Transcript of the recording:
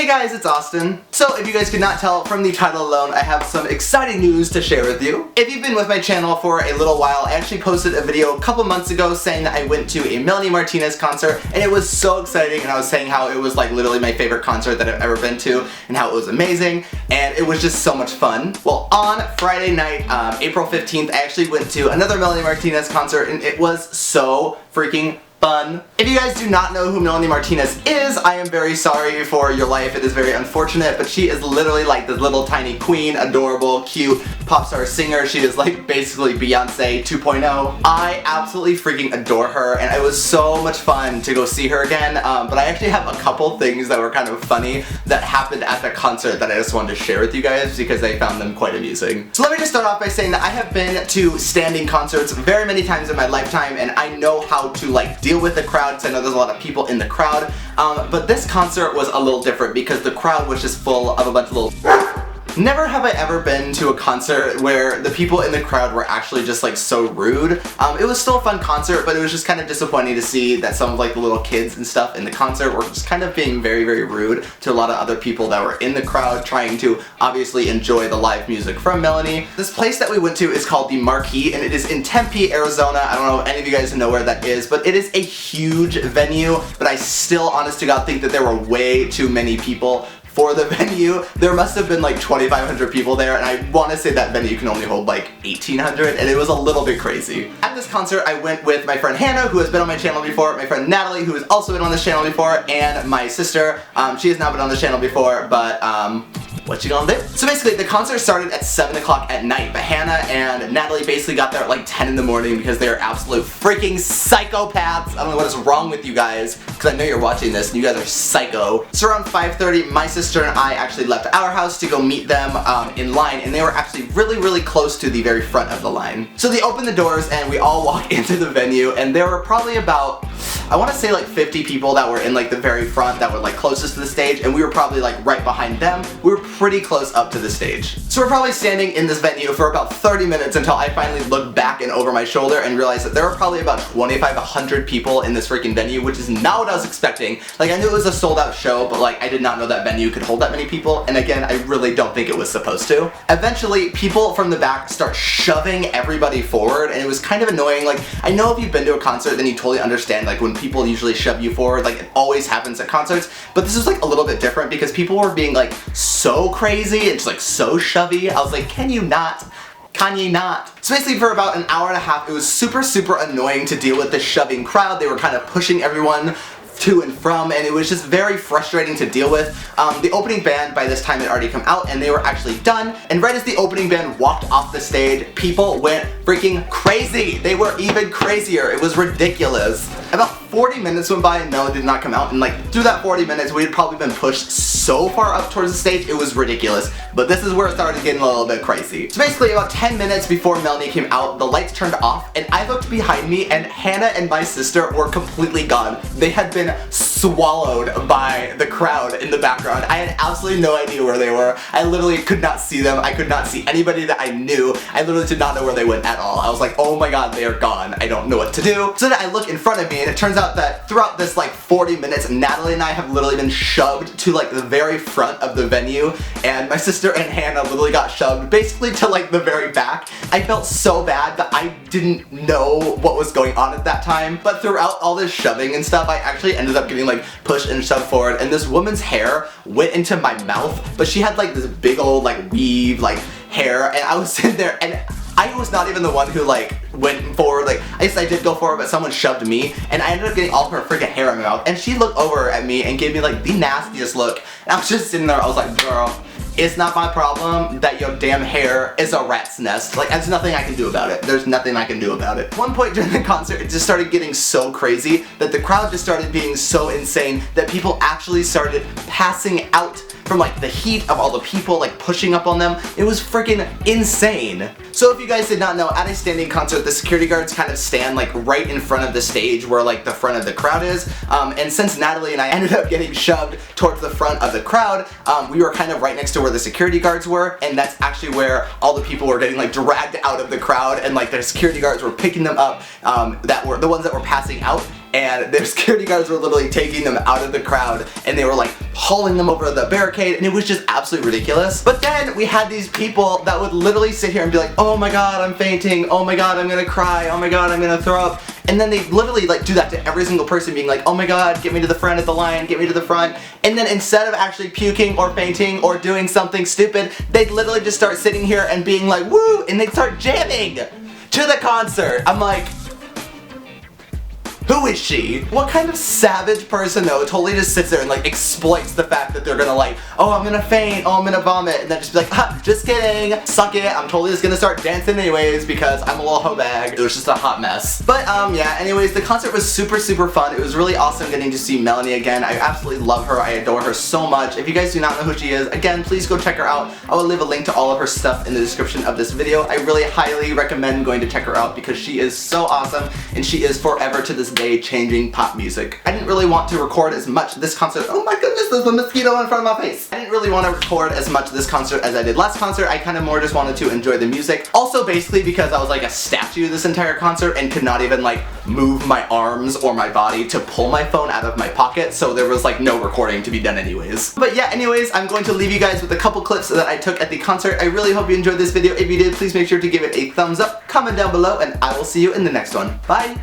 Hey guys, it's Austin. So if you guys could not tell from the title alone, I have some exciting news to share with you. If you've been with my channel for a little while, I actually posted a video a couple months ago saying that I went to a Melanie Martinez concert and it was so exciting, and I was saying how it was like literally my favorite concert that I've ever been to and how it was amazing and it was just so much fun. Well, on Friday night, April 15th, I actually went to another Melanie Martinez concert and it was so freaking fun. If you guys do not know who Melanie Martinez is, I am very sorry for your life. It is very unfortunate, but she is literally like this little tiny queen, adorable, cute pop star singer. She is like basically Beyonce 2.0. I absolutely freaking adore her, and it was so much fun to go see her again. But I actually have a couple things that were kind of funny that happened at the concert that I just wanted to share with you guys because I found them quite amusing. So let me just start off by saying that I have been to standing concerts very many times in my lifetime, and I know how to like deal with the crowd because I know there's a lot of people in the crowd. But this concert was a little different because the crowd was just full of a bunch of little... Never have I ever been to a concert where the people in the crowd were actually just like so rude. It was still a fun concert, but it was just kind of disappointing to see that some of like the little kids and stuff in the concert were just kind of being very, very rude to a lot of other people that were in the crowd trying to obviously enjoy the live music from Melanie. This place that we went to is called the Marquee, and it is in Tempe, Arizona. I don't know if any of you guys know where that is, but it is a huge venue, but I still, honest to God, think that there were way too many people for the venue. There must have been like 2,500 people there, and I want to say that venue can only hold like 1,800, and it was a little bit crazy. At this concert, I went with my friend Hannah, who has been on my channel before, my friend Natalie, who has also been on this channel before, and my sister. She has not been on this channel before, but what you gonna do? So basically, the concert started at 7 o'clock at night, but Hannah and Natalie basically got there at like 10 in the morning because they're absolute freaking psychopaths. I don't know what is wrong with you guys, because I know you're watching this and you guys are psycho. So around 5:30, my sister and I actually left our house to go meet them in line, and they were actually really, really close to the very front of the line. So they opened the doors and we all walked into the venue, and there were probably about, I want to say like 50 people that were in like the very front that were like closest to the stage, and we were probably like right behind them. We were pretty close up to the stage. So we're probably standing in this venue for about 30 minutes until I finally looked back and over my shoulder and realized that there were probably about 2,500 people in this freaking venue, which is not what I was expecting. Like, I knew it was a sold out show, but like I did not know that venue could hold that many people, and again, I really don't think it was supposed to. Eventually, people from the back start shoving everybody forward, and it was kind of annoying. Like, I know if you've been to a concert, then you totally understand like when people usually shove you forward, like it always happens at concerts, but this was like a little bit different because people were being like so crazy and just like so shovey. I was like, can you not? Kanye not. So basically for about an hour and a half, it was super, super annoying to deal with this shoving crowd. They were kind of pushing everyone to and from, and it was just very frustrating to deal with. The opening band by this time had already come out, and they were actually done, and right as the opening band walked off the stage, people went freaking crazy. They were even crazier. It was ridiculous. About 40 minutes went by and Melanie did not come out, and like through that 40 minutes we had probably been pushed so far up towards the stage, it was ridiculous. But this is where it started getting a little bit crazy. So basically about 10 minutes before Melanie came out, the lights turned off, and I looked behind me, and Hannah and my sister were completely gone. They had been swallowed by the crowd in the background. I had absolutely no idea where they were. I literally could not see them. I could not see anybody that I knew. I literally did not know where they went at all. I was like, oh my god, they are gone. I don't know what to do. So then I look in front of me, and it turns out that throughout this like 40 minutes, Natalie and I have literally been shoved to like the very front of the venue, and my sister and Hannah literally got shoved basically to like the very back. I felt so bad that I didn't know what was going on at that time, but throughout all this shoving and stuff, I actually ended up getting like pushed and shoved forward, and this woman's hair went into my mouth, but she had like this big old like weave like hair, and I was sitting there, and I was not even the one who like went forward. Like, I guess I did go forward, but someone shoved me, and I ended up getting all of her freaking hair in my mouth, and she looked over at me and gave me like the nastiest look, and I was just sitting there. I was like, girl, it's not my problem that your damn hair is a rat's nest. Like, there's nothing I can do about it. There's nothing I can do about it. At one point during the concert, it just started getting so crazy that the crowd just started being so insane that people actually started passing out from like the heat of all the people like pushing up on them. It was freaking insane. So if you guys did not know, at a standing concert, the security guards kind of stand like right in front of the stage where like the front of the crowd is. And since Natalie and I ended up getting shoved towards the front of the crowd, we were kind of right next to where the security guards were, and that's actually where all the people were getting like dragged out of the crowd, and like the security guards were picking them up, that were the ones that were passing out. and their security guards were literally taking them out of the crowd, and they were like hauling them over the barricade, and it was just absolutely ridiculous. But then we had these people that would literally sit here and be like, oh my god, I'm fainting, oh my god, I'm gonna cry, oh my god, I'm gonna throw up. And then they literally like do that to every single person, being like, oh my god, get me to the front of the line, get me to the front. And then instead of actually puking or fainting or doing something stupid, they'd literally just start sitting here and being like, woo, and they'd start jamming to the concert. I'm like, who is she? What kind of savage person though totally just sits there and like exploits the fact that they're gonna like, oh I'm gonna faint, oh I'm gonna vomit, and then just be like, ha, just kidding, suck it, I'm totally just gonna start dancing anyways because I'm a little hoe bag. It was just a hot mess. But yeah, anyways, the concert was super fun. It was really awesome getting to see Melanie again. I absolutely love her, I adore her so much. If you guys do not know who she is, again, please go check her out. I will leave a link to all of her stuff in the description of this video. I really highly recommend going to check her out because she is so awesome, and she is forever to this day changing pop music. I didn't really want to record as much this concert. Oh my goodness, there's a mosquito in front of my face. I didn't really want to record as much this concert as I did last concert. I kind of more just wanted to enjoy the music. Also basically because I was like a statue this entire concert and could not even like move my arms or my body to pull my phone out of my pocket, so there was like no recording to be done anyways. But yeah, anyways, I'm going to leave you guys with a couple clips that I took at the concert. I really hope you enjoyed this video. If you did, please make sure to give it a thumbs up, comment down below, and I will see you in the next one. Bye!